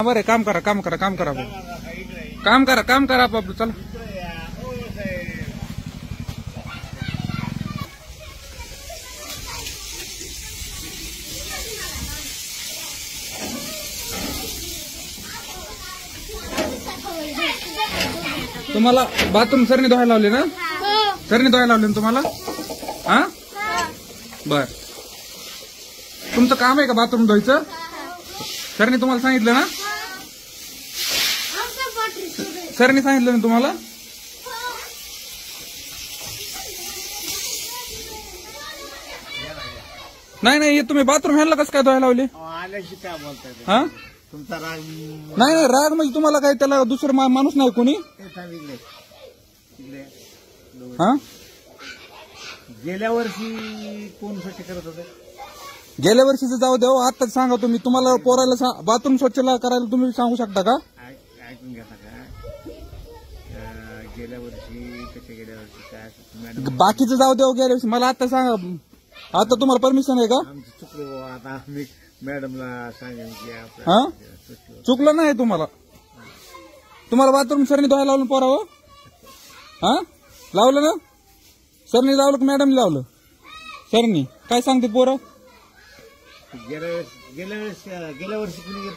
बरं काम करा काम करा काम करा काम करा आपलं चला. तुम्हाला बाथरूम सरनी धुवायला लावले ना? सरनी धुवायला लावले ना तुम्हाला? हा बर. तुमचं काम आहे का बाथरूम धुवायचं? सरनी तुम्हाला सांगितलं ना? सरनी सांगितलं ना तुम्हाला? नाही नाही तुम्ही बाथरूम ह्याला कसं काय धुवायला लावले? काय बोलताय हा तुमचा राग? नाही नाही राग म्हणजे तुम्हाला काय त्याला दुसरं माणूस नाही कोणी? हा गेल्या वर्षी कोण स्वच्छ करत होते? गेल्या वर्षीचं जाऊ द्या. आताच सांगा तुम्ही. तुम्हाला पोरायला बाथरूम स्वच्छ करायला तुम्ही सांगू शकता का? ऐकून घ्या का? गेल्या वर्षी कसे गेल्या वर्षी काय बाकीचं जाऊ द्या गेल्या वर्षी. मला आता सांगा. आता तुम्हाला परमिशन आहे का? आमचं चुकलो. आता आम्ही मॅडमला सांगेन की हा चुकलं नाही तुम्हाला. तुम्हाला बाथरूम सरनी धुवायला लावलं पोरावं? हा लावलं ना? सरनी लावलं का मॅडमनी लावलं? सरनी काय सांगते पोरं? गेल्या वर्षी कुणी